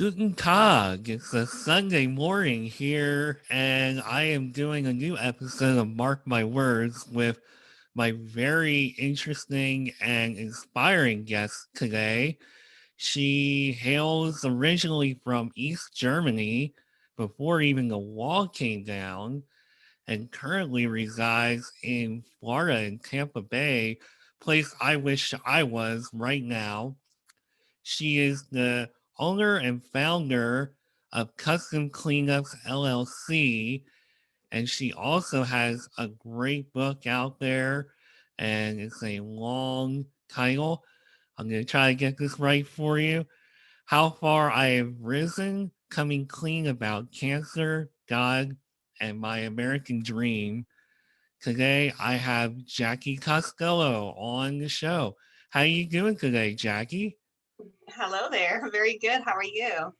Guten Tag. It's a Sunday morning here, and I am doing a new episode of Mark My Words with my very interesting and inspiring guest today. She hails originally from East Germany before even the wall came down, and currently resides in Florida in Tampa Bay, place I wish I was right now. She is the owner and founder of Custom Cleanups LLC, and she also has a great book out there, and it's a long title. I'm going to try to get this right for you. How Far I Have Risen, Coming Clean About Cancer, God, and My American Dream. Today I have Jacky Costello on the show. How you doing today, Jacky? Hello there. Very good. How are you?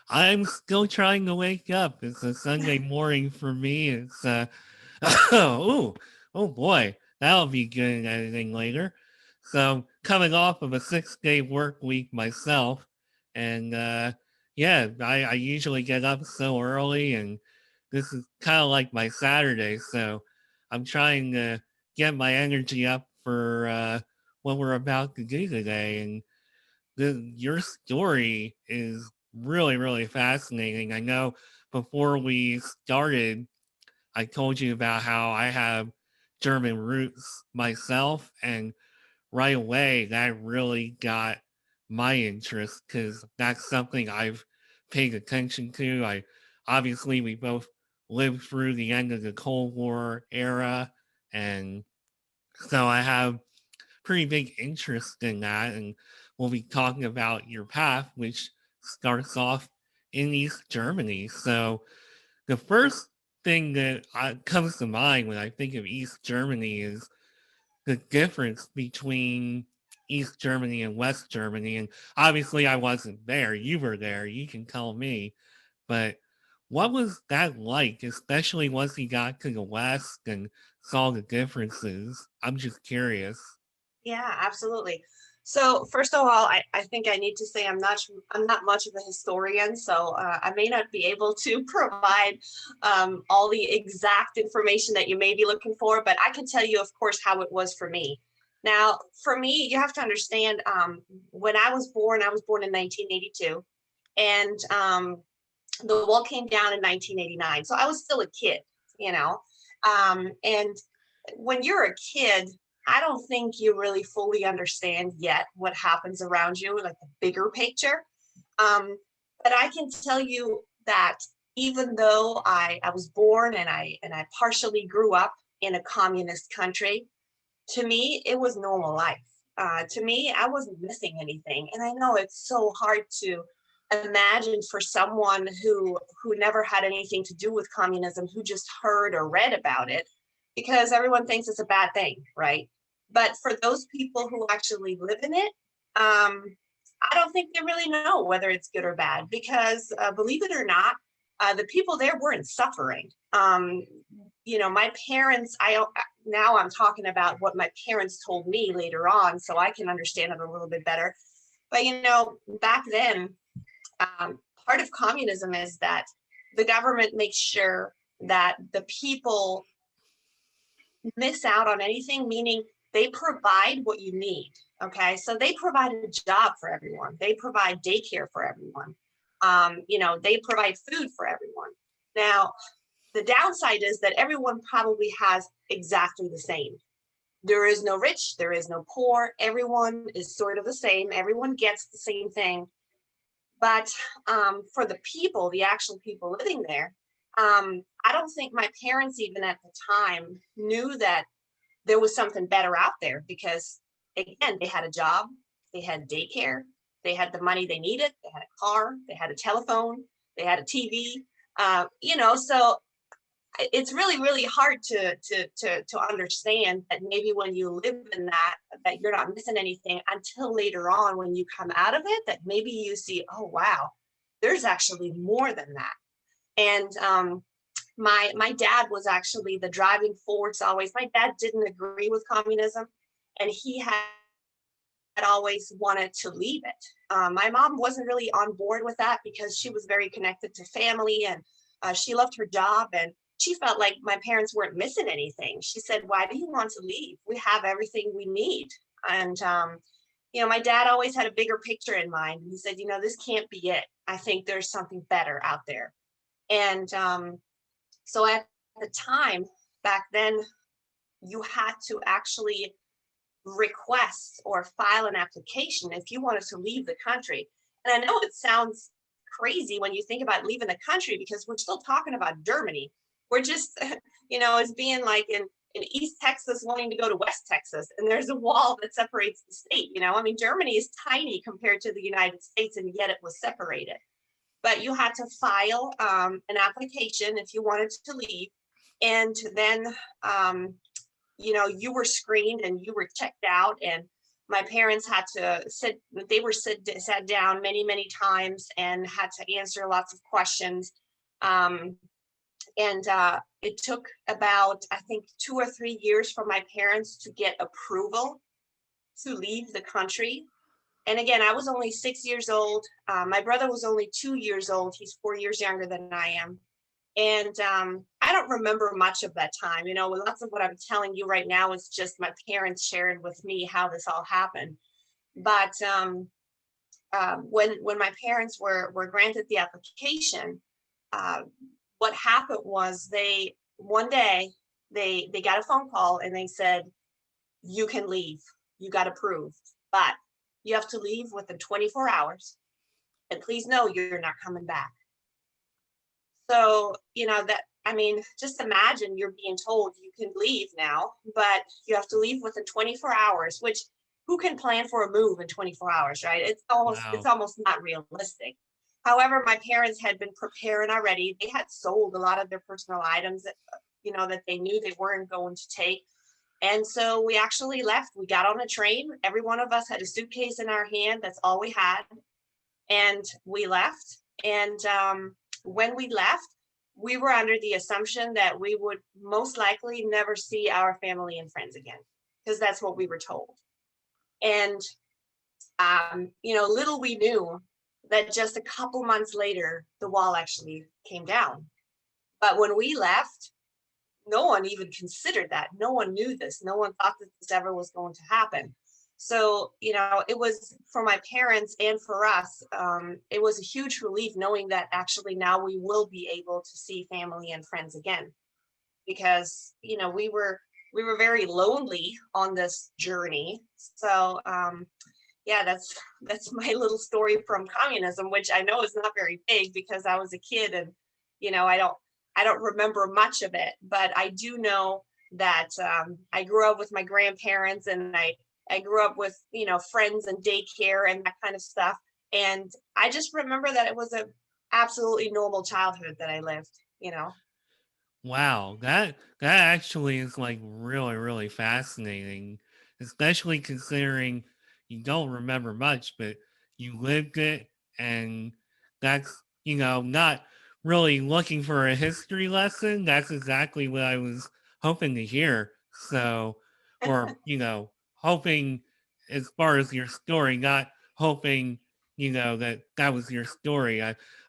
I'm still trying to wake up. It's a Sunday morning for me. It's oh, oh boy, that'll be good in editing later. So coming off of a 6 day work week myself, and yeah, I usually get up so early, and this is kind of like my Saturday. So I'm trying to get my energy up for what we're about to do today, and your story is really, really fascinating. I know before we started, I told you about how I have German roots myself, and right away that really got my interest because that's something I've paid attention to. I obviously we both lived through the end of the Cold War era, and so I have pretty big interest in that. And we'll be talking about your path, which starts off in East Germany. So the first thing that comes to mind when I think of East Germany is the difference between East Germany and West Germany. And obviously, I wasn't there. You were there. You can tell me. But what was that like, especially once you got to the West and saw the differences? I'm just curious. Yeah, absolutely. So first of all, I think I need to say I'm not much of a historian, so I may not be able to provide all the exact information that you may be looking for, but I can tell you, of course, how it was for me. Now, for me, you have to understand when I was born in 1982, and the wall came down in 1989, so I was still a kid, you know, and when you're a kid, I don't think you really fully understand yet what happens around you, like the bigger picture. But I can tell you that even though I was born and I partially grew up in a communist country, to me it was normal life. To me, I wasn't missing anything, and I know it's so hard to imagine for someone who never had anything to do with communism, who just heard or read about it, because everyone thinks it's a bad thing, right? But for those people who actually live in it, I don't think they really know whether it's good or bad, because believe it or not, the people there weren't suffering. My parents, now I'm talking about what my parents told me later on, so I can understand it a little bit better. But back then, part of communism is that the government makes sure that the people miss out on anything, meaning they provide what you need. Okay, so they provide a job for everyone, they provide daycare for everyone, they provide food for everyone. Now, the downside is that everyone probably has exactly the same. There is no rich, there is no poor, everyone is sort of the same, everyone gets the same thing. But for the people, the actual people living there, I don't think my parents, even at the time, knew that there was something better out there, because, again, they had a job, they had daycare, they had the money they needed, they had a car, they had a telephone, they had a TV. So it's really, really hard to understand that maybe when you live in that you're not missing anything until later on, when you come out of it, that maybe you see, oh wow, there's actually more than that. And my dad was actually the driving force always. My dad didn't agree with communism, and he had always wanted to leave it. My mom wasn't really on board with that because she was very connected to family, and she loved her job, and she felt like my parents weren't missing anything. She said, "Why do you want to leave? We have everything we need." And my dad always had a bigger picture in mind. And he said, "This can't be it. I think there's something better out there." And so at the time back then, you had to actually request or file an application if you wanted to leave the country. And I know it sounds crazy when you think about leaving the country because we're still talking about Germany. We're just, it's being like in East Texas wanting to go to West Texas, and there's a wall that separates the state. I mean, Germany is tiny compared to the United States, and yet it was separated. But you had to file an application if you wanted to leave. And then you were screened and you were checked out, and my parents had to sat down many, many times and had to answer lots of questions. And it took about, I think, 2 or 3 years for my parents to get approval to leave the country. And again, I was only 6 years old. My brother was only 2 years old. He's 4 years younger than I am. And I don't remember much of that time. Lots of what I'm telling you right now is just my parents shared with me how this all happened. But when my parents were granted the application, what happened was one day they got a phone call and they said, "You can leave. You got approved, but you have to leave within 24 hours. And please know you're not coming back." So, just imagine you're being told you can leave now, but you have to leave within 24 hours, which who can plan for a move in 24 hours, right? It's Wow. almost not realistic. However, my parents had been preparing already. They had sold a lot of their personal items that they knew they weren't going to take. And so we actually left. We got on a train. Every one of us had a suitcase in our hand. That's all we had. And we left. And when we left, we were under the assumption that we would most likely never see our family and friends again, because that's what we were told. And, little we knew that just a couple months later, the wall actually came down. But when we left, no one even considered that. No one knew this. No one thought that this ever was going to happen. So, it was for my parents and for us, it was a huge relief knowing that actually now we will be able to see family and friends again. Because, we were very lonely on this journey. So, yeah, that's my little story from communism, which I know is not very big because I was a kid and, I don't remember much of it, but I do know that I grew up with my grandparents, and I grew up with, friends and daycare and that kind of stuff. And I just remember that it was a absolutely normal childhood that I lived. Wow, that actually is like really really fascinating, especially considering you don't remember much, but you lived it, and that's not really looking for a history lesson. That's exactly what I was hoping to hear. So, or hoping as far as your story, not hoping that was your story.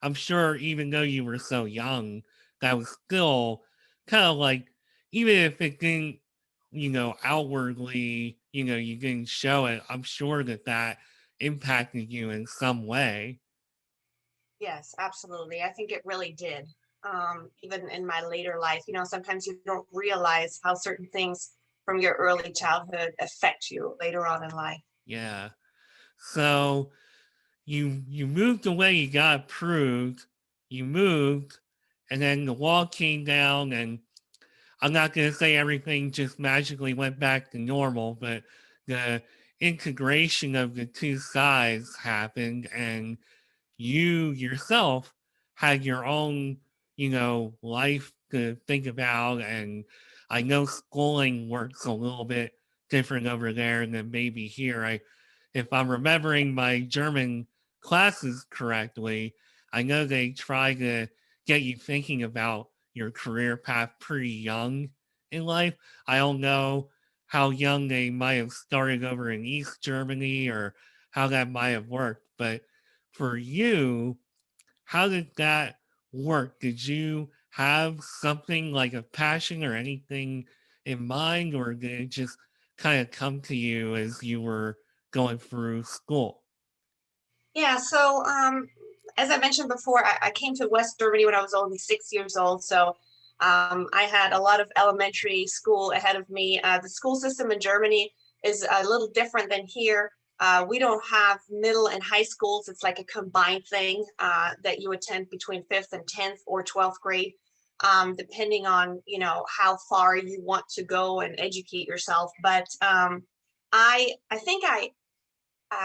I'm sure even though you were so young, that was still kind of like, even if it didn't, outwardly, you didn't show it, I'm sure that impacted you in some way. Yes, absolutely. I think it really did. Even in my later life, sometimes you don't realize how certain things from your early childhood affect you later on in life. Yeah. So you moved away, you got approved, you moved, and then the wall came down, and I'm not going to say everything just magically went back to normal, but the integration of the two sides happened, and you yourself had your own, life to think about. And I know schooling works a little bit different over there than maybe here. If I'm remembering my German classes correctly, I know they try to get you thinking about your career path pretty young in life. I don't know how young they might have started over in East Germany or how that might have worked. But for you, how did that work? Did you have something like a passion or anything in mind, or did it just kind of come to you as you were going through school? Yeah, so as I mentioned before, I came to West Germany when I was only 6 years old. So I had a lot of elementary school ahead of me. The school system in Germany is a little different than here. We don't have middle and high schools. It's like a combined thing that you attend between fifth and 10th or 12th grade, depending on, how far you want to go and educate yourself. But I think I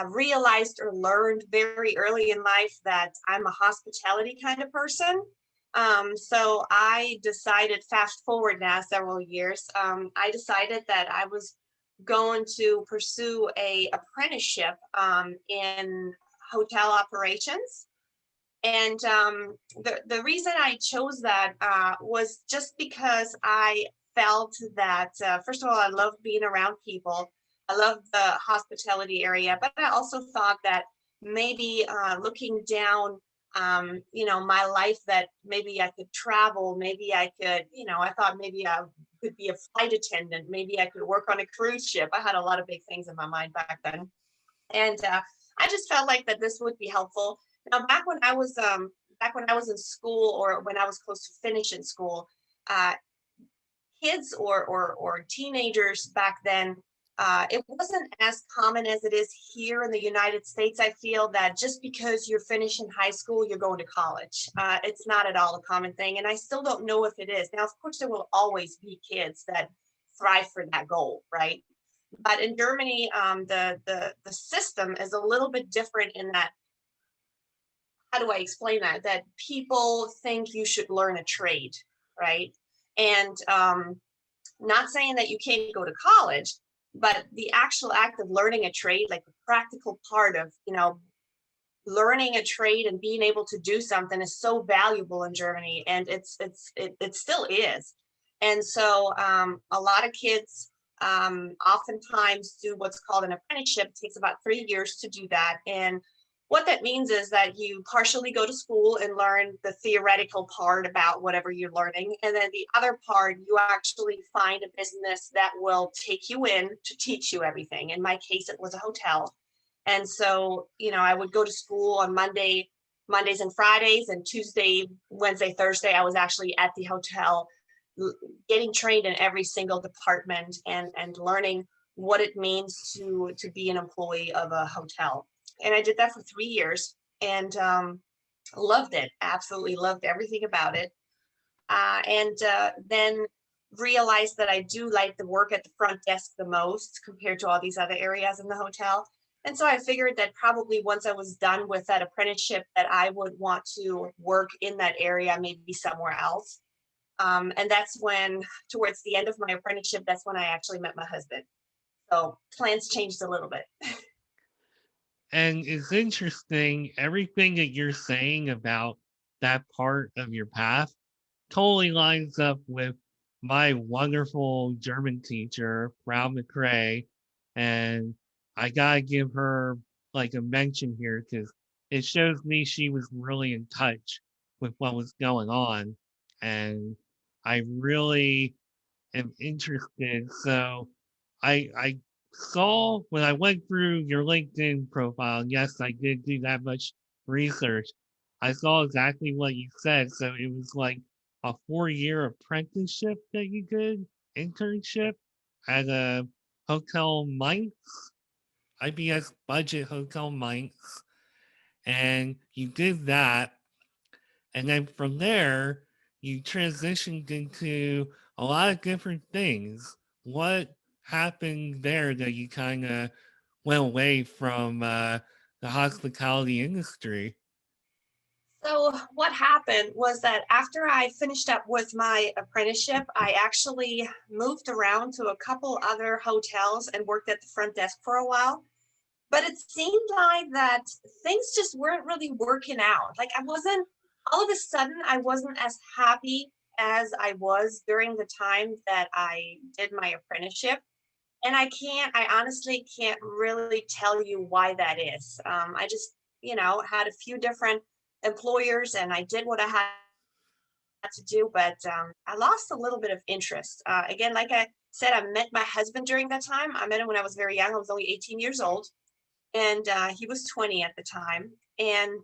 realized or learned very early in life that I'm a hospitality kind of person. So I decided, fast forward now several years, I decided that I was going to pursue a apprenticeship in hotel operations. And the reason I chose that was just because I felt that, first of all, I love being around people. I love the hospitality area, but I also thought that maybe looking down, my life, that maybe I could travel, maybe I could, I thought maybe I could be a flight attendant, maybe I could work on a cruise ship. I had a lot of big things in my mind back then. And I just felt like that this would be helpful. Now, back when I was in school, or when I was close to finishing school, uh, kids or teenagers back then, it wasn't as common as it is here in the United States. I feel that just because you're finishing high school, you're going to college. It's not at all a common thing, and I still don't know if it is. Now, of course, there will always be kids that thrive for that goal, right? But in Germany, the system is a little bit different in that. How do I explain that? That people think you should learn a trade, right? And not saying that you can't go to college, but the actual act of learning a trade, like the practical part of, learning a trade and being able to do something, is so valuable in Germany, and it still is. And so a lot of kids oftentimes do what's called an apprenticeship. It takes about 3 years to do that, and what that means is that you partially go to school and learn the theoretical part about whatever you're learning, and then the other part, you actually find a business that will take you in to teach you everything. In my case, it was a hotel. And so, I would go to school on Mondays and Fridays, and Tuesday, Wednesday, Thursday, I was actually at the hotel getting trained in every single department and learning what it means to be an employee of a hotel. And I did that for 3 years, and loved it. Absolutely loved everything about it. And then realized that I do like the work at the front desk the most compared to all these other areas in the hotel. And so I figured that probably once I was done with that apprenticeship, that I would want to work in that area, maybe somewhere else. And that's when, towards the end of my apprenticeship, that's when I actually met my husband. So plans changed a little bit. And it's interesting, everything that you're saying about that part of your path totally lines up with my wonderful German teacher, Frau McRae. And I gotta give her like a mention here because it shows me she was really in touch with what was going on. And I really am interested. So I saw when I went through your LinkedIn profile, and yes, I did do that much research. I saw exactly what you said. So it was like a 4-year apprenticeship that you did, internship at a Hotel Mainz, IBS budget Hotel Mainz. And you did that. And then from there, you transitioned into a lot of different things. What happened there that you kind of went away from the hospitality industry? So what happened was that after I finished up with my apprenticeship, I actually moved around to a couple other hotels and worked at the front desk for a while. But it seemed like that things just weren't really working out. Like, all of a sudden, I wasn't as happy as I was during the time that I did my apprenticeship. And I honestly can't really tell you why that is. I just, had a few different employers and I did what I had to do, but I lost a little bit of interest. Again, like I said, I met my husband during that time. I met him when I was very young. I was only 18 years old, and he was 20 at the time. And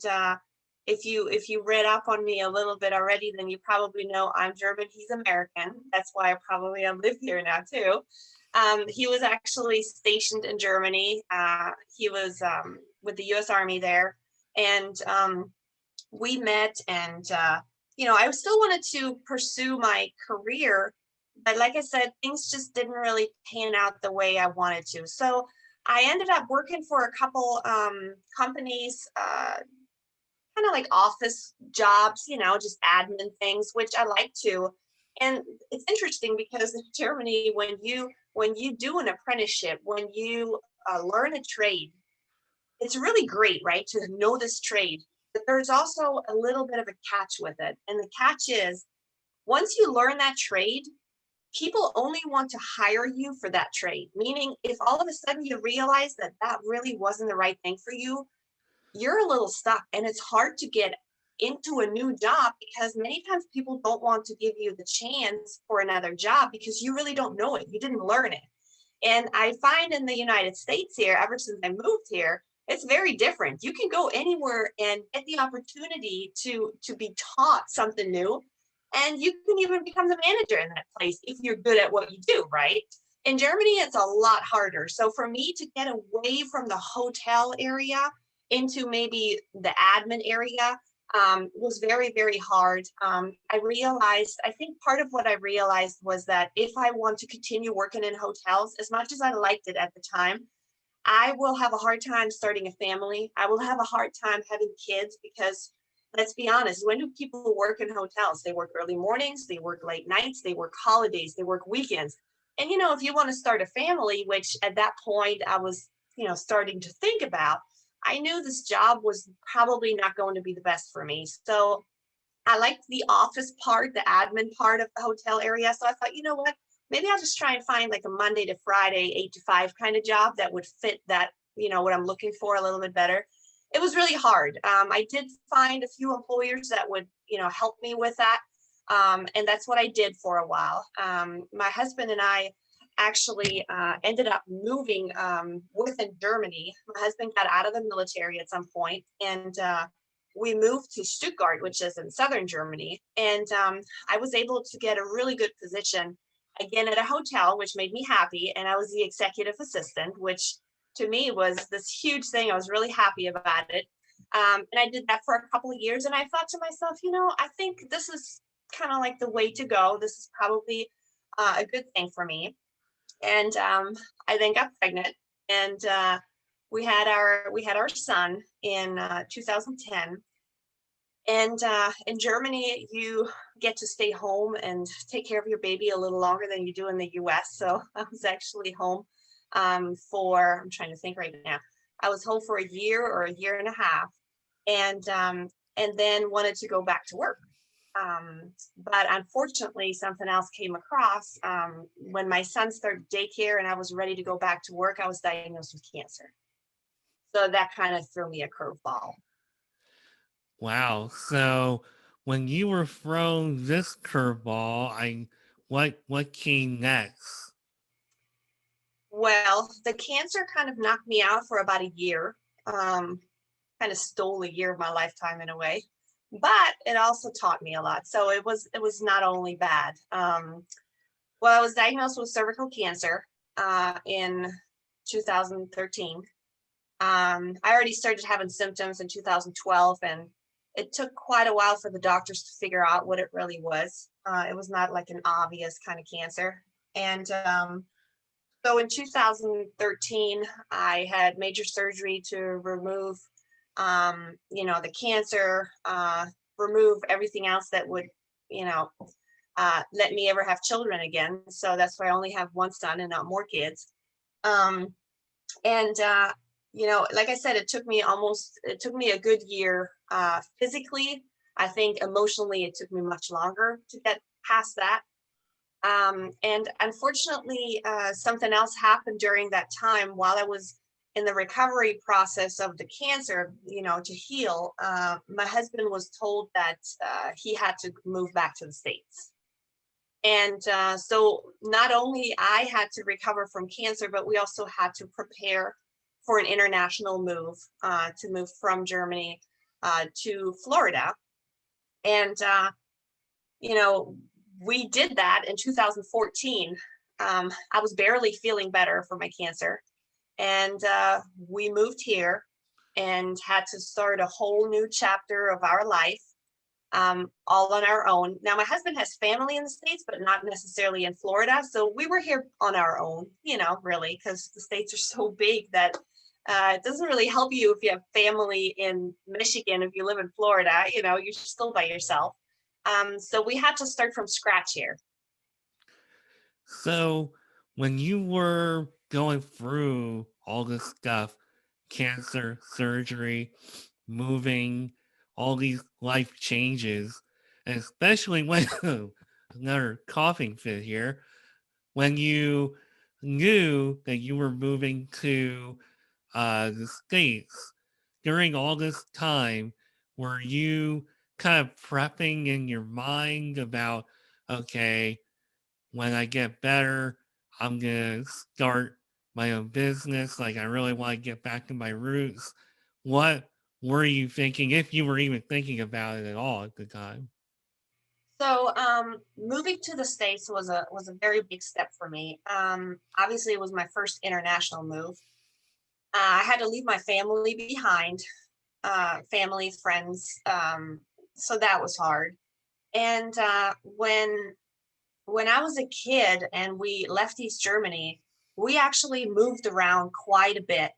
if you read up on me a little bit already, then you probably know I'm German. He's American. That's why I probably live here now too. He was actually stationed in Germany. He was with the U.S. Army there, and we met and I still wanted to pursue my career, but like I said, things just didn't really pan out the way I wanted to. So I ended up working for a couple companies, kind of like office jobs, just admin things, which I like to. And it's interesting because in Germany, when you do an apprenticeship, when you learn a trade, it's really great, right, to know this trade. But there's also a little bit of a catch with it. And the catch is once you learn that trade, people only want to hire you for that trade. Meaning, if all of a sudden you realize that that really wasn't the right thing for you, you're a little stuck and it's hard to get into a new job because many times people don't want to give you the chance for another job because you really don't know it. You didn't learn it. And I find in the United States here, ever since I moved here, it's very different. You can go anywhere and get the opportunity to be taught something new. And you can even become the manager in that place if you're good at what you do, right? In Germany, it's a lot harder. So for me to get away from the hotel area into maybe the admin area was very, very hard. I think part of what I realized was that if I want to continue working in hotels, as much as I liked it at the time, I will have a hard time starting a family. I will have a hard time having kids because let's be honest, when do people work in hotels? They work early mornings, they work late nights, they work holidays, they work weekends. And if you want to start a family, which at that point I was, starting to think about, I knew this job was probably not going to be the best for me. So I liked the office part, the admin part of the hotel area. So I thought, you know what? Maybe I'll just try and find like a Monday to Friday, 8 to 5 kind of job that would fit that, what I'm looking for a little bit better. It was really hard. I did find a few employers that would, help me with that. And that's what I did for a while. My husband and I actually ended up moving within Germany. My husband got out of the military at some point, and we moved to Stuttgart, which is in southern Germany. And I was able to get a really good position again at a hotel, which made me happy. And I was the executive assistant, which to me was this huge thing. I was really happy about it. And I did that for a couple of years. And I thought to myself, I think this is kind of like the way to go. This is probably a good thing for me. And I then got pregnant, and we had our son in 2010. And in Germany, you get to stay home and take care of your baby a little longer than you do in the US. So I was actually home I'm trying to think right now. I was home for a year or a year and a half, and then wanted to go back to work. But unfortunately, something else came across. When my son started daycare and I was ready to go back to work, I was diagnosed with cancer. So that kind of threw me a curveball. Wow. So when you were thrown this curveball, what came next? Well, the cancer kind of knocked me out for about a year. Kind of stole a year of my lifetime in a way, but it also taught me a lot. So it was not only bad. Well, I was diagnosed with cervical cancer in 2013. I already started having symptoms in 2012, and it took quite a while for the doctors to figure out what it really was. It was not like an obvious kind of cancer. And so in 2013, I had major surgery to remove, the cancer, remove everything else that would, let me ever have children again. So that's why I only have one son and not more kids. Um, and like I said, it took me a good year physically. I think emotionally, it took me much longer to get past that. And unfortunately, something else happened during that time while I was in the recovery process of the cancer, to heal. My husband was told that he had to move back to the States. And so not only I had to recover from cancer, but we also had to prepare for an international move, to move from Germany to Florida. And, you know, we did that in 2014. I was barely feeling better for my cancer. And we moved here and had to start a whole new chapter of our life, all on our own. Now, my husband has family in the States, but not necessarily in Florida. So we were here on our own, really, because the States are so big that it doesn't really help you if you have family in Michigan. If you live in Florida, you're still by yourself. So we had to start from scratch here. So when you were going through all this stuff, cancer, surgery, moving, all these life changes, and especially when another coughing fit here, when you knew that you were moving to the States during all this time, were you kind of prepping in your mind about, okay, when I get better, I'm going to start my own business. Like, I really want to get back to my roots. What were you thinking, if you were even thinking about it at all at the time? So moving to the States was a very big step for me. Obviously, it was my first international move. I had to leave my family behind, family, friends. So that was hard. And when I was a kid and we left East Germany, we actually moved around quite a bit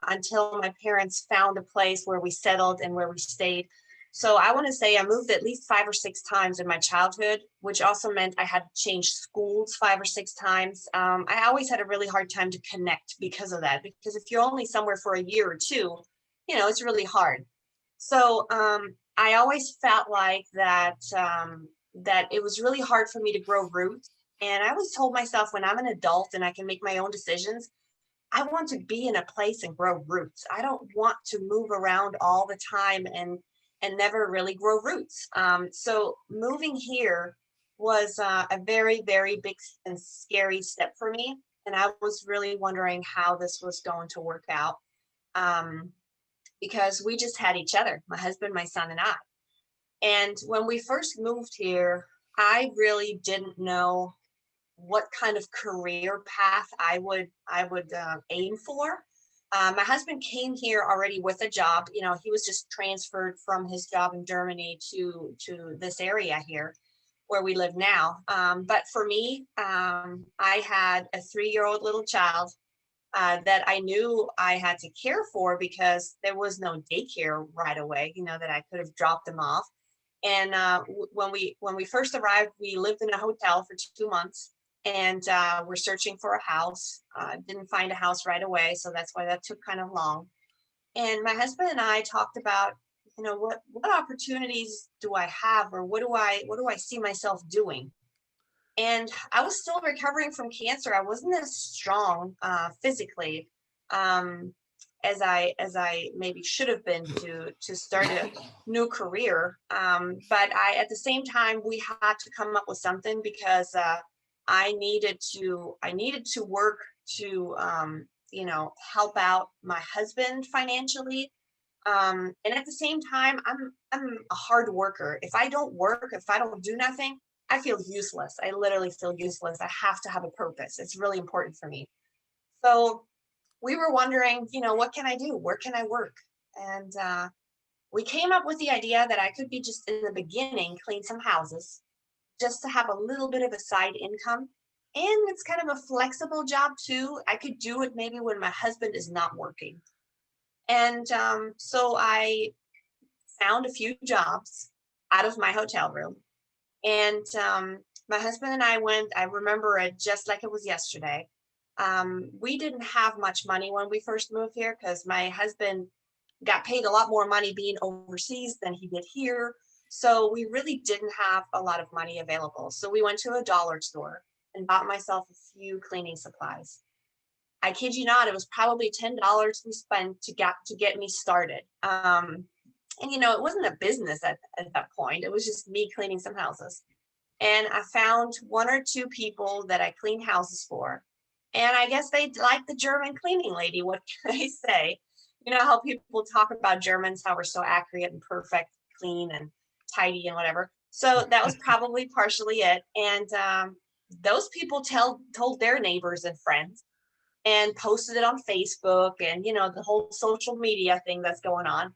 until my parents found a place where we settled and where we stayed. So I want to say I moved at least 5 or 6 times in my childhood, which also meant I had to change schools 5 or 6 times. I always had a really hard time to connect because of that, because if you're only somewhere for a year or two, it's really hard. So I always felt like that it was really hard for me to grow roots. And I always told myself when I'm an adult and I can make my own decisions, I want to be in a place and grow roots. I don't want to move around all the time and never really grow roots. So moving here was a very, very big and scary step for me. And I was really wondering how this was going to work out, um, because we just had each other, my husband, my son, and I. And when we first moved here, I really didn't know what kind of career path I would aim for. My husband came here already with a job. He was just transferred from his job in Germany to this area here where we live now. But for me, I had a 3-year-old little child that I knew I had to care for because there was no daycare right away. That I could have dropped him off. And when we first arrived, we lived in a hotel for 2 months, and we're searching for a house. Didn't find a house right away, so that's why that took kind of long. And my husband and I talked about, what opportunities do I have, or what do I see myself doing? And I was still recovering from cancer. I wasn't as strong physically, um, as I maybe should have been to start a new career. But at the same time, we had to come up with something because I needed to work to help out my husband financially. And at the same time, I'm a hard worker. If I don't work, if I don't do nothing, I feel useless. I literally feel useless. I have to have a purpose. It's really important for me. So we were wondering, what can I do? Where can I work? And we came up with the idea that I could be just in the beginning, clean some houses, just to have a little bit of a side income. And it's kind of a flexible job too. I could do it maybe when my husband is not working. And so I found a few jobs out of my hotel room. And my husband and I went, I remember it just like it was yesterday. We didn't have much money when we first moved here because my husband got paid a lot more money being overseas than he did here. So we really didn't have a lot of money available. So we went to a dollar store and bought myself a few cleaning supplies. I kid you not, it was probably $10 we spent to get me started. And it wasn't a business at that point. It was just me cleaning some houses. And I found one or two people that I cleaned houses for. And I guess they liked the German cleaning lady. What can I say? You know how people talk about Germans, how we're so accurate and perfect, clean and tidy and whatever. So that was probably partially it. And those people told their neighbors and friends and posted it on Facebook and, the whole social media thing that's going on.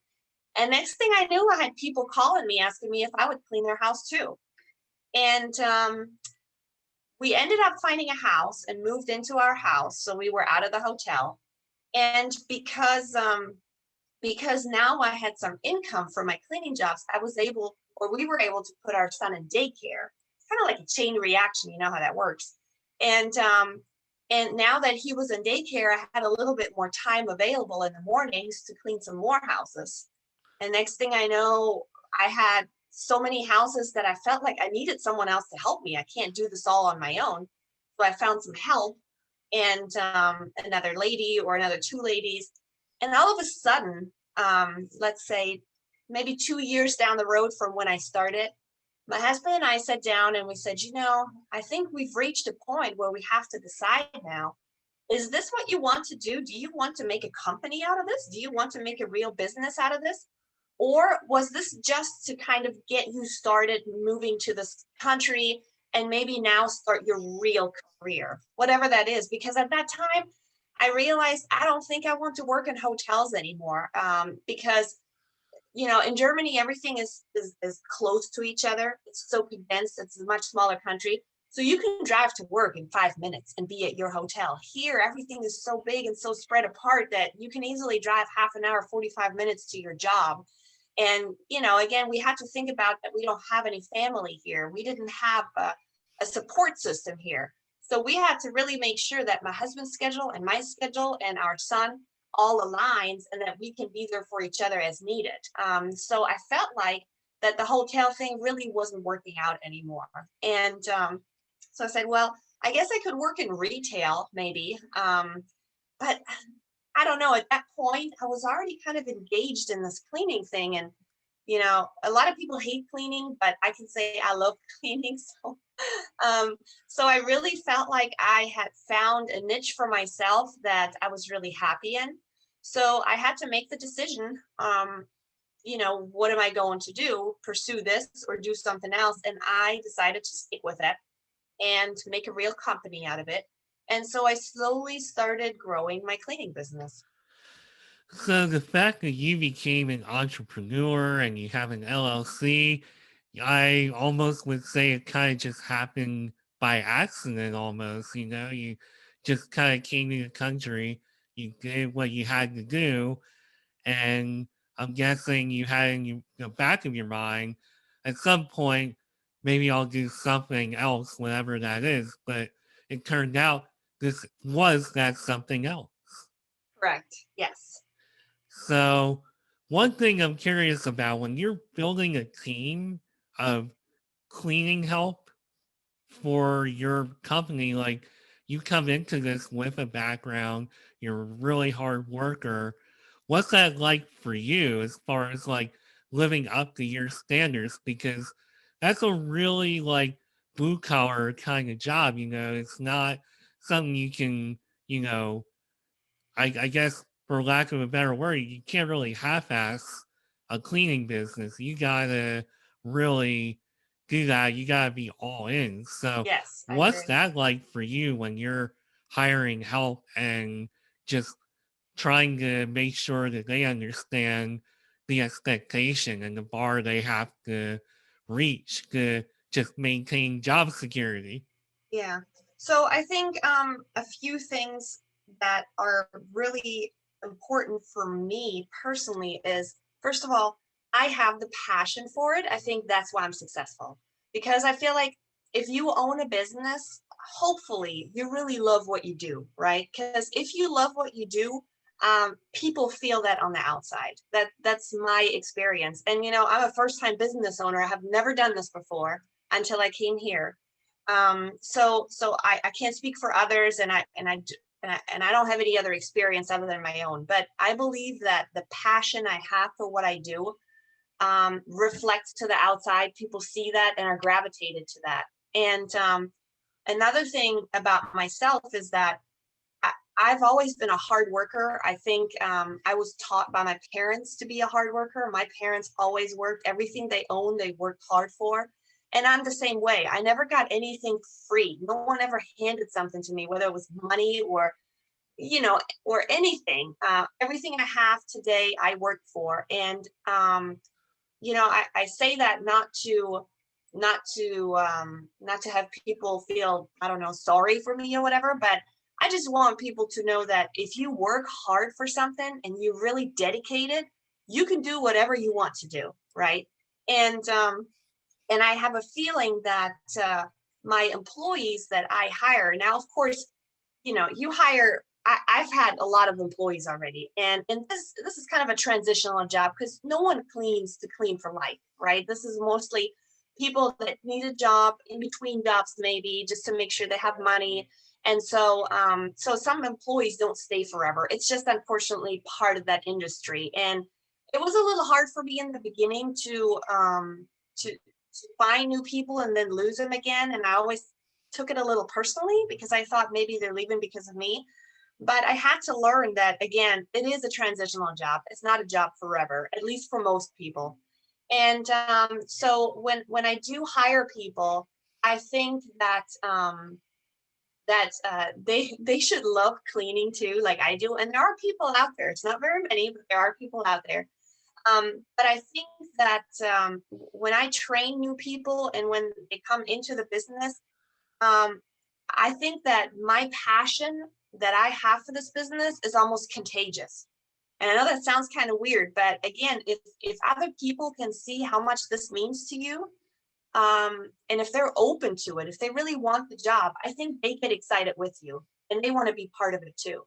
And next thing I knew, I had people calling me asking me if I would clean their house too. And we ended up finding a house and moved into our house. So we were out of the hotel. And because now I had some income from my cleaning jobs, we were able to put our son in daycare. It's kind of like a chain reaction, you know how that works. And now that he was in daycare, I had a little bit more time available in the mornings to clean some more houses. And next thing I know, I had so many houses that I felt like I needed someone else to help me. I can't do this all on my own. So I found some help and another lady or another two ladies. And all of a sudden, let's say maybe 2 years down the road from when I started, my husband and I sat down and we said, I think we've reached a point where we have to decide now. Is this what you want to do? Do you want to make a company out of this? Do you want to make a real business out of this? Or was this just to kind of get you started moving to this country and maybe now start your real career, whatever that is? Because at that time, I realized I don't think I want to work in hotels anymore because in Germany, everything is close to each other. It's so condensed. It's a much smaller country. So you can drive to work in 5 minutes and be at your hotel. Here, everything is so big and so spread apart that you can easily drive half an hour, 45 minutes to your job. And, again, we had to think about that we don't have any family here. We didn't have a support system here. So we had to really make sure that my husband's schedule and my schedule and our son all aligns and that we can be there for each other as needed. So I felt like that the hotel thing really wasn't working out anymore. And so I said, well, I guess I could work in retail maybe. But I don't know, at that point, I was already kind of engaged in this cleaning thing. And, a lot of people hate cleaning, but I can say I love cleaning. So I really felt like I had found a niche for myself that I was really happy in. So I had to make the decision, what am I going to do? Pursue this or do something else? And I decided to stick with it and make a real company out of it. And so I slowly started growing my cleaning business. So the fact that you became an entrepreneur and you have an LLC, I almost would say it kind of just happened by accident almost, you just kind of came to the country, you did what you had to do, and I'm guessing you had in the back of your mind at some point, maybe I'll do something else, whatever that is, but it turned out this was that something else. Correct. Yes. So, one thing I'm curious about when you're building a team of cleaning help for your company, like you come into this with a background, you're a really hard worker. What's that like for you as far as like living up to your standards? Because that's a really like blue collar kind of job, it's not something you can, you know, I guess for lack of a better word, you can't really half-ass a cleaning business. You gotta really do that. You gotta be all in. So, Yes, I what's agree. that like for you when you're hiring help and just trying to make sure that they understand the expectation and the bar they have to reach to just maintain job security? Yeah. So I think a few things that are really important for me personally is, first of all, I have the passion for it. I think that's why I'm successful because I feel like if you own a business, hopefully you really love what you do, right? Because if you love what you do, people feel that on the outside. That's my experience. And I'm a first-time business owner. I have never done this before until I came here. So I can't speak for others, and I don't have any other experience other than my own. But I believe that the passion I have for what I do reflects to the outside. People see that and are gravitated to that. And another thing about myself is that I've always been a hard worker. I think I was taught by my parents to be a hard worker. My parents always worked. Everything they owned, they worked hard for. And I'm the same way. I never got anything free. No one ever handed something to me, whether it was money or anything. Everything I have today, I worked for. And I say that not to have people feel, I don't know, sorry for me or whatever, but I just want people to know that if you work hard for something and you really dedicate it, you can do whatever you want to do, right? And I have a feeling that my employees that I hire now, of course, you hire. I've had a lot of employees already, and this is kind of a transitional job because no one cleans to clean for life, right? This is mostly people that need a job in between jobs, maybe just to make sure they have money. And so some employees don't stay forever. It's just unfortunately part of that industry, and it was a little hard for me in the beginning to find new people and then lose them again. And I always took it a little personally because I thought maybe they're leaving because of me. But I had to learn that, again, it is a transitional job. It's not a job forever, at least for most people. And so when I do hire people, I think that they should love cleaning too, like I do. And there are people out there. It's not very many, but there are people out there. But I think that when I train new people and when they come into the business, um, I think that my passion that I have for this business is almost contagious. And I know that sounds kind of weird, but again, if other people can see how much this means to you, and if they're open to it, if they really want the job, I think they get excited with you and they want to be part of it too.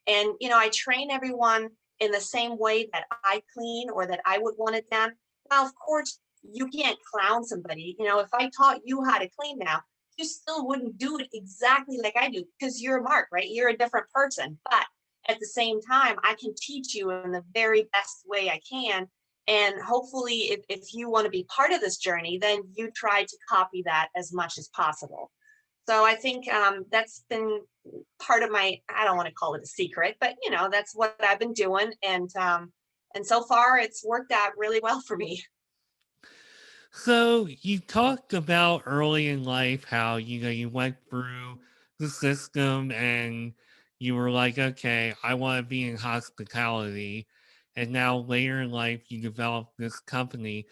And I train everyone in the same way that I clean or that I would want it done. Now, of course, you can't clown somebody. If I taught you how to clean now, you still wouldn't do it exactly like I do because you're Mark, right? You're a different person. But at the same time, I can teach you in the very best way I can. And hopefully, if you want to be part of this journey, then you try to copy that as much as possible. So I think that's been part of my, I don't want to call it a secret, but that's what I've been doing. And so far it's worked out really well for me. So you talked about early in life how you went through the system and you were like, okay, I want to be in hospitality, and now later in life you developed this company.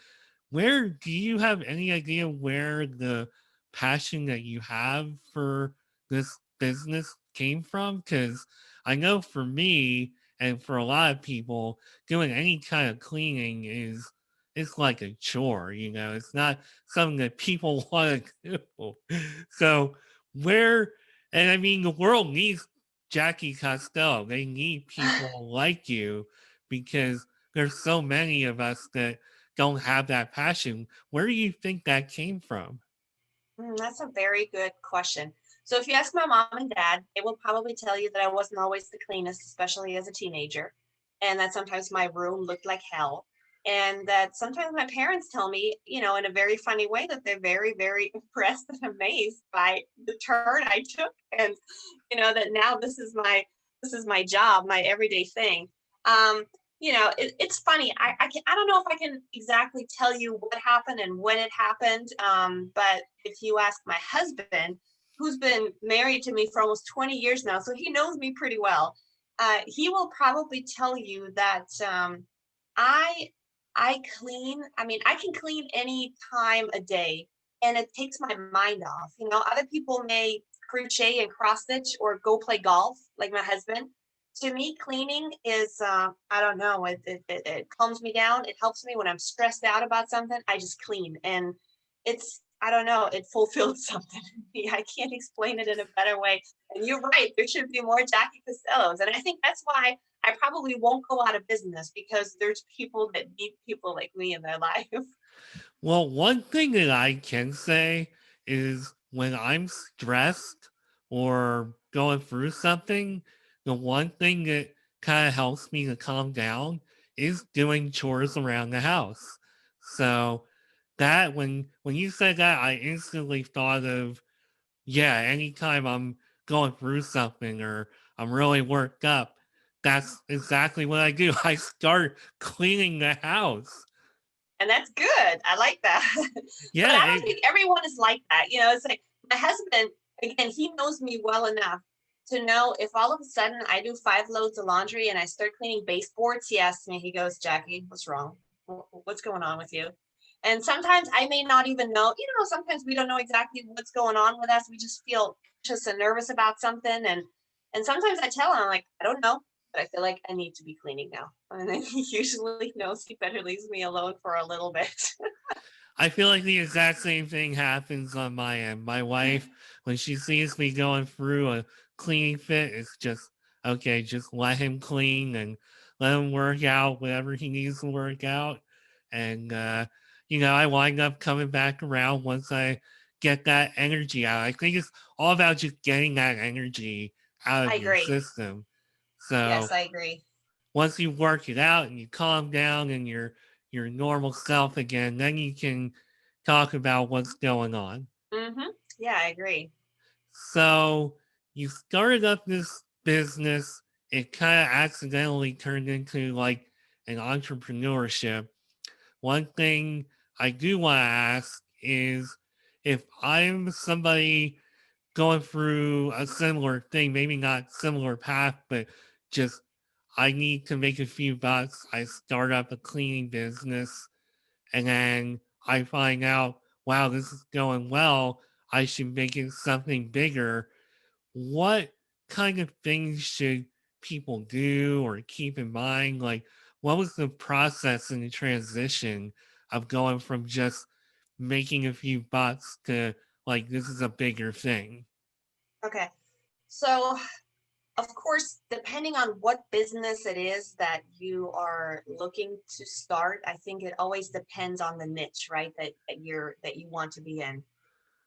Where do you have any idea where the passion that you have for this business came from? Because I know for me and for a lot of people, doing any kind of cleaning is it's like a chore. It's not something that people want to do. So where, and I mean, the world needs Jacky Costello. They need people like you because there's so many of us that don't have that passion. Where do you think that came from? That's a very good question. So if you ask my mom and dad, they will probably tell you that I wasn't always the cleanest, especially as a teenager, and that sometimes my room looked like hell. And that sometimes my parents tell me, in a very funny way, that they're very, very impressed and amazed by the turn I took, and that now this is my job, my everyday thing. Um, it's funny. I don't know if I can exactly tell you what happened and when it happened. But if you ask my husband, who's been married to me for almost 20 years now, so he knows me pretty well, he will probably tell you that I I clean. I mean, I can clean any time a day, and it takes my mind off. Other people may crochet and cross stitch or go play golf, like my husband. To me, cleaning is, I don't know, it calms me down. It helps me when I'm stressed out about something. I just clean. And I don't know, it fulfilled something in me. I can't explain it in a better way. And you're right, there should be more Jacky Costellos. And I think that's why I probably won't go out of business, because there's people that need people like me in their life. Well, one thing that I can say is when I'm stressed or going through something, the one thing that kind of helps me to calm down is doing chores around the house. So that when you said that, I instantly thought of, yeah, anytime I'm going through something or I'm really worked up, that's exactly what I do. I start cleaning the house. And that's good. I like that. But Yeah, I don't think everyone is like that. You know, it's like my husband, again, he knows me well enough to know if all of a sudden I do 5 loads of laundry and I start cleaning baseboards, he asks me, he goes, Jacky, what's wrong? What's going on with you? And sometimes I may not even know, sometimes we don't know exactly what's going on with us. We just feel anxious and nervous about something. And sometimes I tell him, I'm like, I don't know, but I feel like I need to be cleaning now. And then he usually knows he better leaves me alone for a little bit. I feel like the exact same thing happens on my end. My wife, when she sees me going through a cleaning fit, it's just, okay, just let him clean and let him work out whatever he needs to work out. And, I wind up coming back around once I get that energy out. I think it's all about just getting that energy out I of your agree. system. So Yes, I agree. once you work it out and you calm down and your normal self again, then you can talk about what's going on. Mm-hmm. Yeah, I agree. So you started up this business. It kind of accidentally turned into like an entrepreneurship. One thing I do want to ask is if I'm somebody going through a similar thing, maybe not similar path, but just I need to make a few bucks. I start up a cleaning business and then I find out, wow, this is going well. I should make it something bigger. What kind of things should people do or keep in mind? Like, what was the process and the transition of going from just making a few bucks to like, this is a bigger thing? Okay. So, of course, depending on what business it is that you are looking to start, I think it always depends on the niche, right? That you want to be in.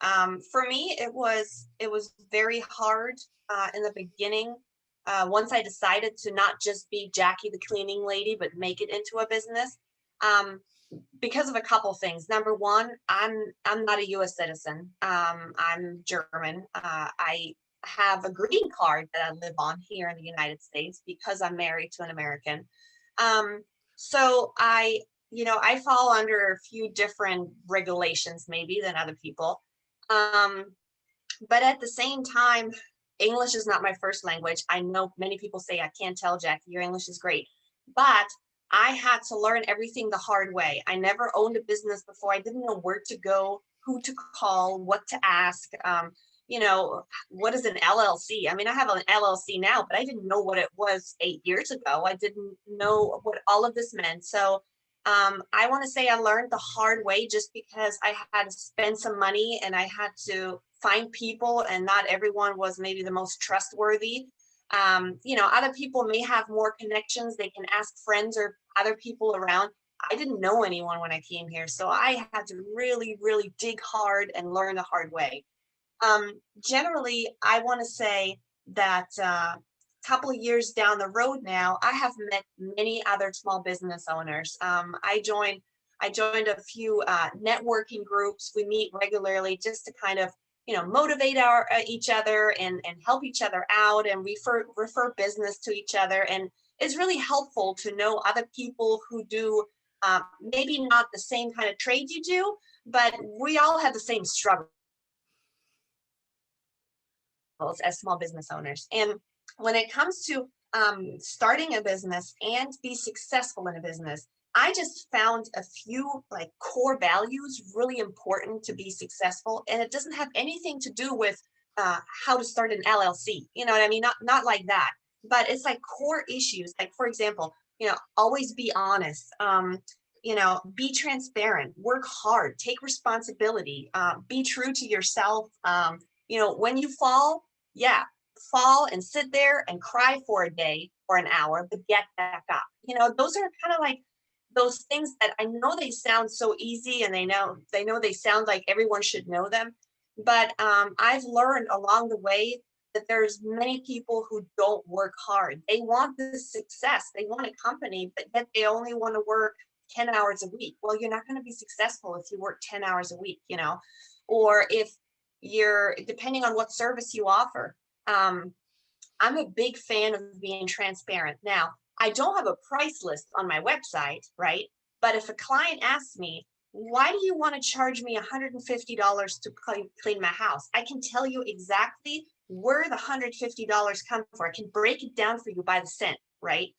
For me, it was very hard in the beginning. Once I decided to not just be Jacky the cleaning lady, but make it into a business, um, because of a couple things. Number one, I'm not a U.S. citizen. I'm German. I have a green card that I live on here in the United States because I'm married to an American. So I fall under a few different regulations maybe than other people. Um, but at the same time, English is not my first language. I know many people say, I can't tell, Jacky, your English is great. But I had to learn everything the hard way. I never owned a business before. I didn't know where to go, who to call, what to ask. What is an LLC? I mean, I have an LLC now, but I didn't know what it was 8 years ago. I didn't know what all of this meant. So I want to say I learned the hard way just because I had to spend some money and I had to find people, and not everyone was maybe the most trustworthy. Other people may have more connections. They can ask friends or other people around. I didn't know anyone when I came here, so I had to really, really dig hard and learn the hard way. Generally, I want to say that couple of years down the road now, I have met many other small business owners. I joined a few networking groups. We meet regularly just to kind of motivate our each other and help each other out and refer business to each other. And it's really helpful to know other people who do maybe not the same kind of trade you do, but we all have the same struggle as small business owners. And when it comes to starting a business and be successful in a business, I just found a few like core values really important to be successful. And it doesn't have anything to do with how to start an LLC. You know what I mean? Not like that. But it's like core issues. Like, for example, always be honest. be transparent, work hard, take responsibility, be true to yourself. When you fall, yeah, fall and sit there and cry for a day or an hour, but get back up. Those are kind of like those things that I know they sound so easy, and they know they sound like everyone should know them. But I've learned along the way that there's many people who don't work hard. They want the success, they want a company, but yet they only want to work 10 hours a week. Well, you're not going to be successful if you work 10 hours a week, or if you're depending on what service you offer. I'm a big fan of being transparent. Now, I don't have a price list on my website, right? But if a client asks me, why do you want to charge me $150 to clean my house? I can tell you exactly where the $150 come from. I can break it down for you by the cent, right?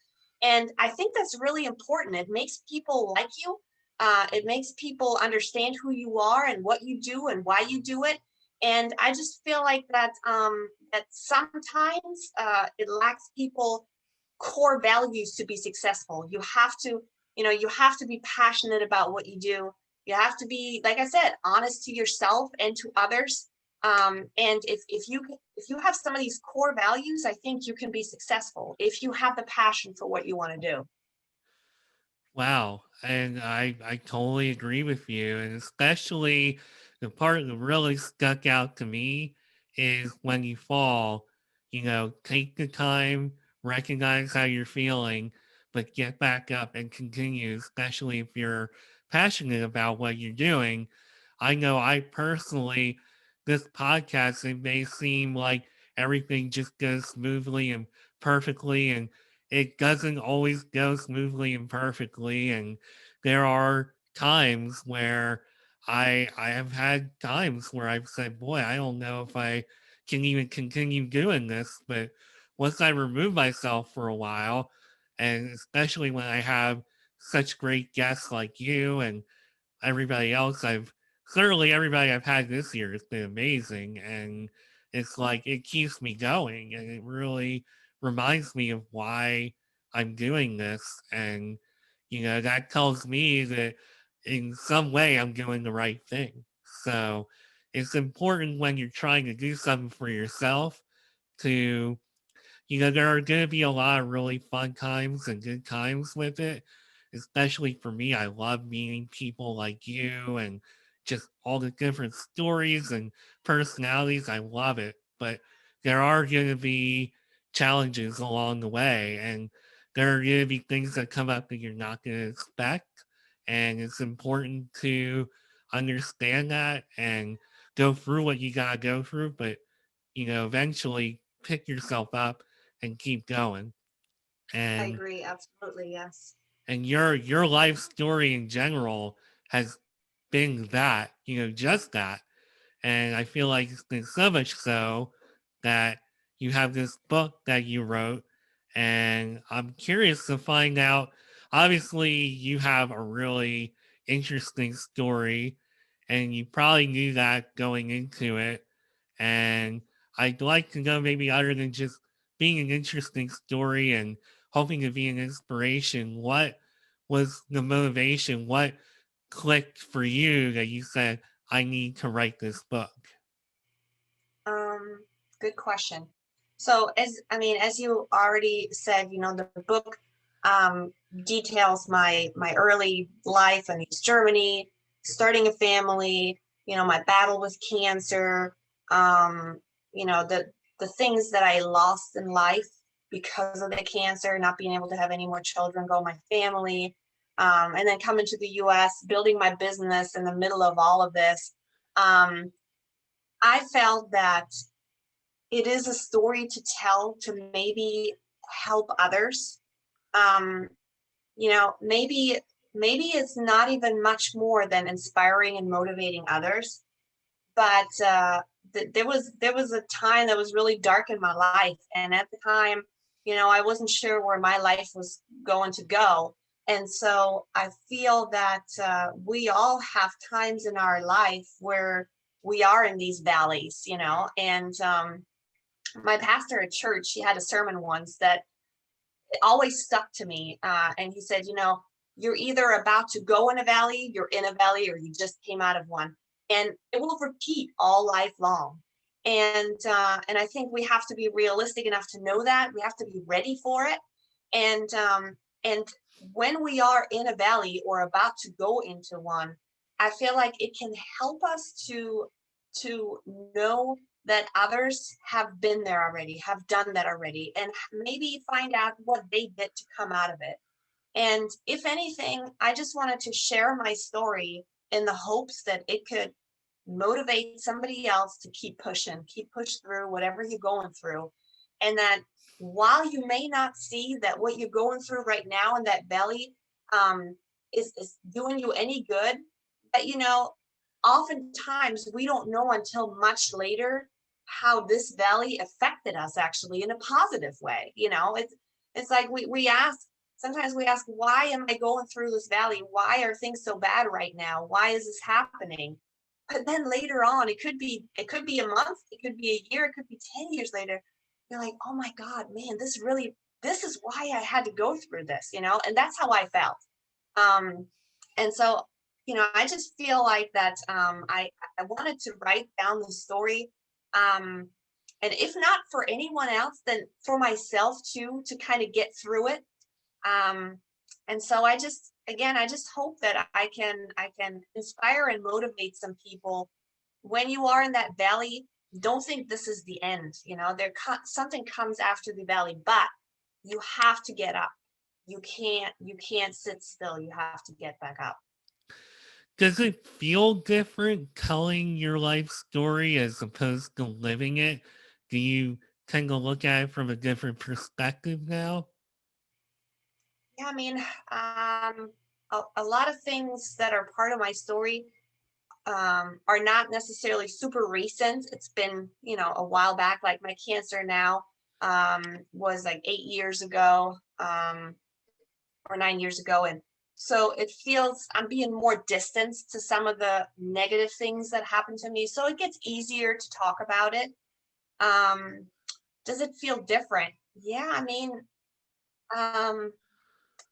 And I think that's really important. It makes people like you. It makes people understand who you are and what you do and why you do it. And I just feel like that sometimes it lacks people core values to be successful. You have to be passionate about what you do. You have to be, like I said, honest to yourself and to others. And if you have some of these core values, I think you can be successful if you have the passion for what you want to do. Wow. And I totally agree with you. And especially the part that really stuck out to me is when you fall, take the time, recognize how you're feeling, but get back up and continue, especially if you're passionate about what you're doing. I know I personally, this podcast, it may seem like everything just goes smoothly and perfectly, and it doesn't always go smoothly and perfectly. And there are times where I have had times where I've said, boy, I don't know if I can even continue doing this. But once I remove myself for a while, and especially when I have such great guests like you and everybody else everybody I've had this year has been amazing. And it's like it keeps me going, and it really reminds me of why I'm doing this. And that tells me that in some way I'm doing the right thing. So it's important when you're trying to do something for yourself to there are going to be a lot of really fun times and good times with it. Especially for me, I love meeting people like you and just all the different stories and personalities. I love it. But there are going to be challenges along the way, and there are going to be things that come up that you're not going to expect. And it's important to understand that and go through what you got to go through. But, eventually pick yourself up and keep going. I And agree. Absolutely. Yes. your life story in general has been that, just that. And I feel like it's been so much so that you have this book that you wrote. And I'm curious to find out. Obviously, you have a really interesting story, and you probably knew that going into it. And I'd like to know, maybe other than just being an interesting story and hoping to be an inspiration, what was the motivation? What clicked for you that you said, I need to write this book? Um, Good question. So as you already said, the book um, details my early life in East Germany, starting a family, my battle with cancer, the things that I lost in life because of the cancer, not being able to have any more children, go my family, and then coming to the US, building my business in the middle of all of this. Um, I felt that it is a story to tell to maybe help others. Um, maybe it's not even much more than inspiring and motivating others. But there was a time that was really dark in my life, and at the time, I wasn't sure where my life was going to go. And so I feel that we all have times in our life where we are in these valleys, and my pastor at church, he had a sermon once that always stuck to me. And he said, you're either about to go in a valley, you're in a valley, or you just came out of one. And it will repeat all life long. And I think we have to be realistic enough to know that. We have to be ready for it. And when we are in a valley or about to go into one, I feel like it can help us to know that others have been there already, have done that already, and maybe find out what they did to come out of it. And if anything, I just wanted to share my story in the hopes that it could motivate somebody else to keep push through whatever you're going through. And that while you may not see that what you're going through right now in that valley um, is doing you any good, that, oftentimes we don't know until much later how this valley affected us actually in a positive way. It's like we ask, sometimes we ask, why am I going through this valley? Why are things so bad right now? Why is this happening? But then later on, it could be a month, it could be a year, it could be 10 years later. You're like, oh my God, man, this is why I had to go through this, and that's how I felt. Um, and so, I just feel like that I wanted to write down the story. Um, and if not for anyone else, then for myself too, to kind of get through it. um, and so I just hope that I can inspire and motivate some people. When you are in that valley, don't think this is the end. Something comes after the valley, but you have to get up. You can't sit still. You have to get back up. Does it feel different telling your life story as opposed to living it? Do you tend to look at it from a different perspective now? Yeah, I mean, a lot of things that are part of my story are not necessarily super recent. It's been, a while back. Like my cancer now was like 8 years ago, or 9 years ago. And so it feels I'm being more distanced to some of the negative things that happened to me. So it gets easier to talk about it. Um, does it feel different? Yeah, I mean, um,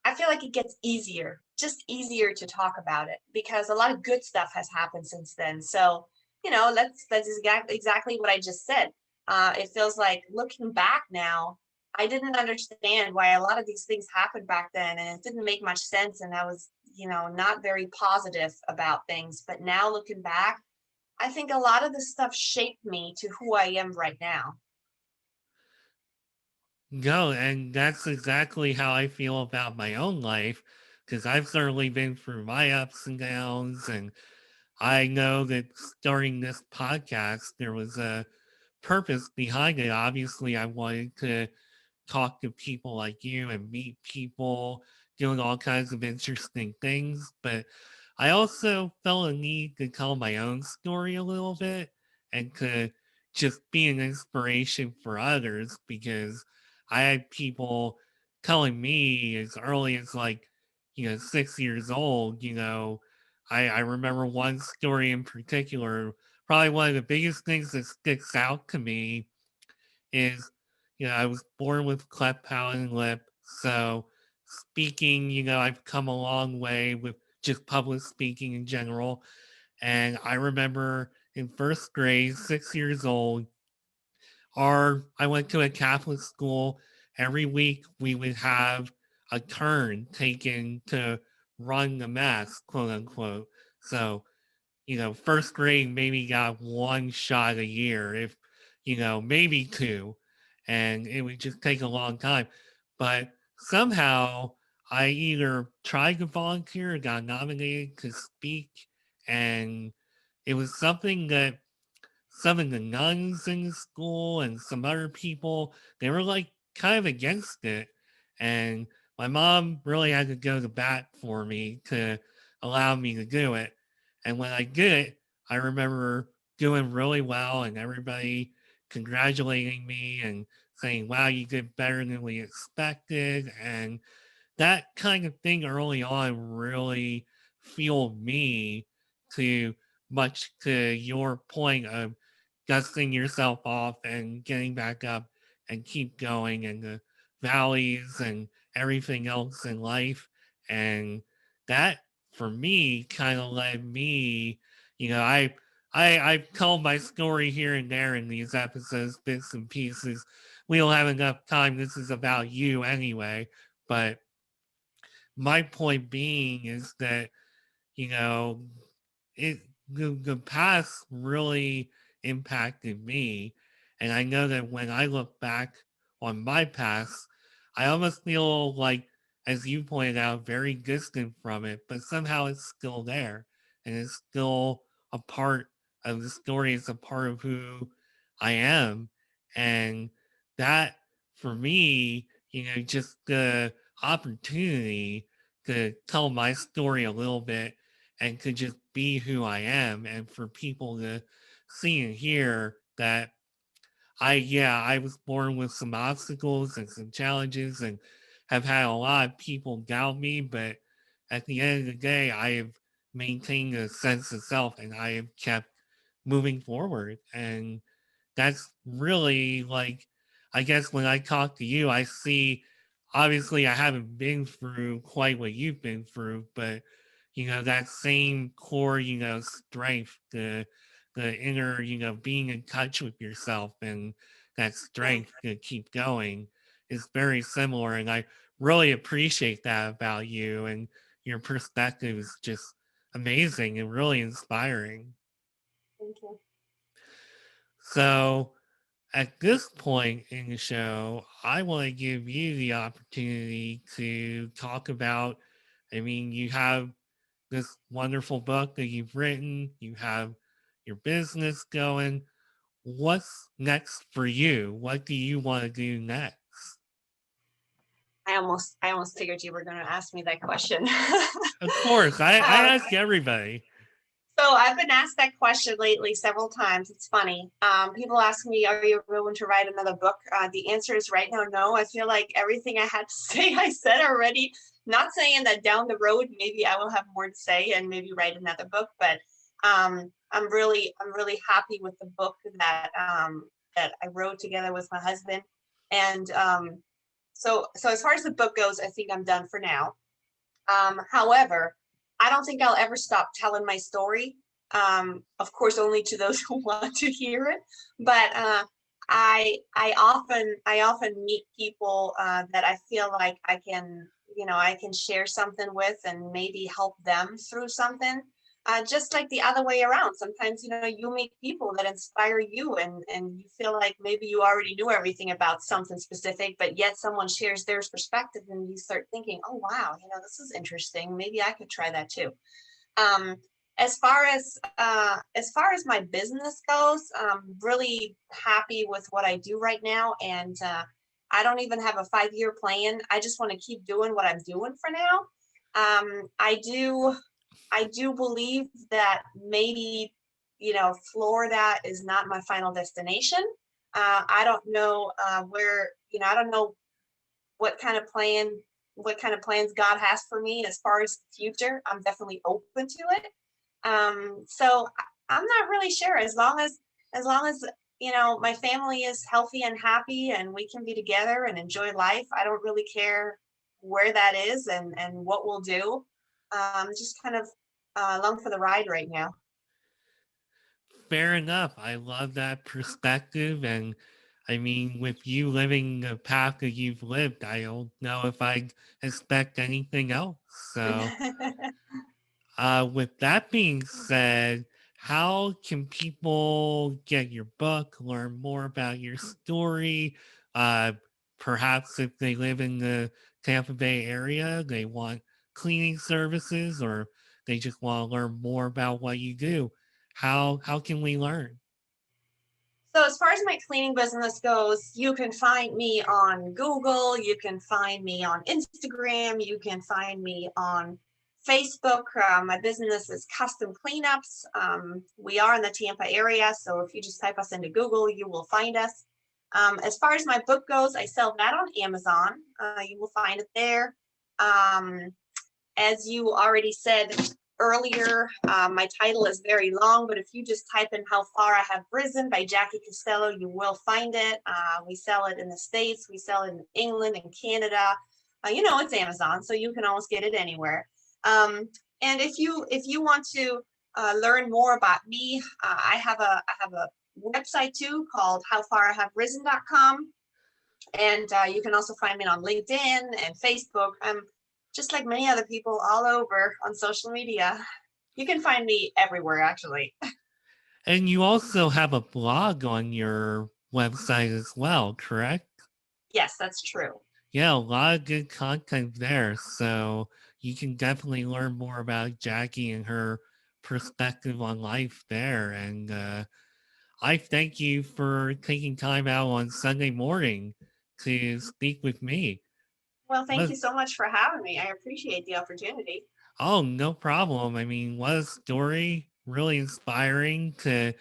I feel like it gets easier, just easier to talk about it because a lot of good stuff has happened since then. So, that's exactly what I just said. It feels like looking back now, I didn't understand why a lot of these things happened back then, and it didn't make much sense. And I was, not very positive about things. But now looking back, I think a lot of this stuff shaped me to who I am right now. No, and that's exactly how I feel about my own life because I've certainly been through my ups and downs. And I know that starting this podcast, there was a purpose behind it. Obviously, I wanted to talk to people like you and meet people doing all kinds of interesting things. But I also felt a need to tell my own story a little bit and to just be an inspiration for others because I had people telling me as early as like, 6 years old, I remember one story in particular, probably one of the biggest things that sticks out to me is, I was born with cleft palate and lip. So speaking, I've come a long way with just public speaking in general. And I remember in first grade, 6 years old, I went to a Catholic school. Every week we would have a turn taken to run the mass, quote unquote. So first grade maybe got one shot a year, if, maybe two. And it would just take a long time. But somehow I either tried to volunteer or got nominated to speak. And it was something that some of the nuns in the school and some other people, they were like kind of against it. And my mom really had to go to bat for me to allow me to do it. And when I did it, I remember doing really well and everybody congratulating me and saying, wow, you did better than we expected. And that kind of thing early on really fueled me to, much to your point of dusting yourself off and getting back up and keep going and the valleys and everything else in life. And that for me kind of led me, you know, I've told my story here and there in these episodes, bits and pieces. We don't have enough time. This is about you anyway. But my point being is that, you know, it the past really impacted me. And I know that when I look back on my past, I almost feel like, as you pointed out, very distant from it, but somehow it's still there. And it's still a part of the story. It's a part of who I am. And that, for me, you know, just the opportunity to tell my story a little bit and to just be who I am, and for people to see and hear that I was born with some obstacles and some challenges and have had a lot of people doubt me, but at the end of the day, I have maintained a sense of self and I have kept moving forward. And that's really like, I guess when I talk to you, I see, obviously I haven't been through quite what you've been through, but you know, that same core, you know, strength, the inner, you know, being in touch with yourself and that Mm, strength to keep going is very similar. And I really appreciate that about you, and your perspective is just amazing and really inspiring. thank you. So at this point in the show, I want to give you the opportunity to talk about. I mean, you have this wonderful book that you've written, you have your business going. What's next for you? What do you want to do next? I almost figured you were going to ask me that question. Of course, I um, ask everybody. so I've been asked that question lately several times. It's funny. People ask me, "Are you going to write another book?" The answer is right now, no. I feel like everything I had to say, I said already. Not saying that down the road, maybe I will have more to say and maybe write another book, but I'm really happy with the book that I wrote together with my husband. And so as far as the book goes, I think I'm done for now. However, I don't think I'll ever stop telling my story. Of course, only to those who want to hear it. But I often meet people that I feel like I can share something with and maybe help them through something. Just like the other way around. Sometimes, you meet people that inspire you and you feel like maybe you already knew everything about something specific, but yet someone shares their perspective and you start thinking, oh, wow, this is interesting. Maybe I could try that too. Um, as far as my business goes, I'm really happy with what I do right now. And I don't even have a 5-year plan. I just want to keep doing what I'm doing for now. I do believe that maybe, Florida is not my final destination. I don't know I don't know what kind of plans God has for me as far as the future. I'm definitely open to it. So I'm not really sure. As long as my family is healthy and happy and we can be together and enjoy life, I don't really care where that is and what we'll do. Just kind of along for the ride right now. Fair enough. I love that perspective. And I mean, with you living the path that you've lived, I don't know if I expect anything else. So, with that being said, how can people get your book, learn more about your story? Uh, Perhaps if they live in the Tampa Bay area, they want cleaning services, or they just want to learn more about what you do. How can we learn? So as far as my cleaning business goes, you can find me on Google, you can find me on Instagram, you can find me on Facebook. My business is Custom Cleanups. We are in the Tampa area, so if you just type us into Google, you will find us. As far as my book goes, I sell that on Amazon. You will find it there. Um, as you already said earlier, my title is very long, but if you just type in How Far I Have Risen by Jacky Costello, you will find it. We sell it in the States, we sell it in England and Canada. It's Amazon, so you can almost get it anywhere. And if you want to learn more about me, I have a website too called howfarihaverisen.com. And you can also find me on LinkedIn and Facebook. I'm just like many other people all over on social media. You can find me everywhere, actually. And you also have a blog on your website as well, correct? Yes, that's true. Yeah, a lot of good content there. So you can definitely learn more about Jacky and her perspective on life there. And I thank you for taking time out on Sunday morning to speak with me. Well, thank What, you so much for having me. I appreciate the opportunity. oh, no problem. I mean, what a story. Really inspiring to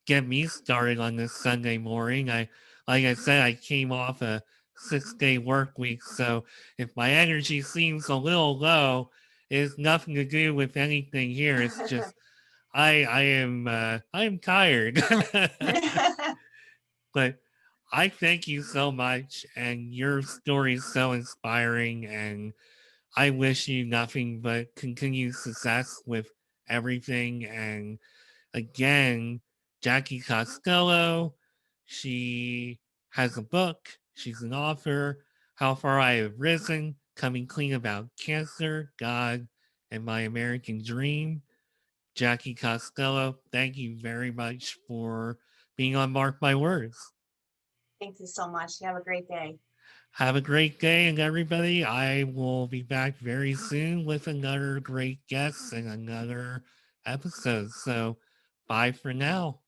get me started on this Sunday morning. Like I said, I came off a 6-day work week. So if my energy seems a little low, it's nothing to do with anything here. It's just, I am tired. But I thank you so much, and your story is so inspiring, and I wish you nothing but continued success with everything. And again, Jacky Costello, she has a book. She's an author. How Far I Have Risen, Coming Clean About Cancer, God, and My American Dream. Jacky Costello, thank you very much for being on Mark My Words. Thank you so much. You have a great day. Have a great day, and everybody. I will be back very soon with another great guest and another episode. So, bye for now.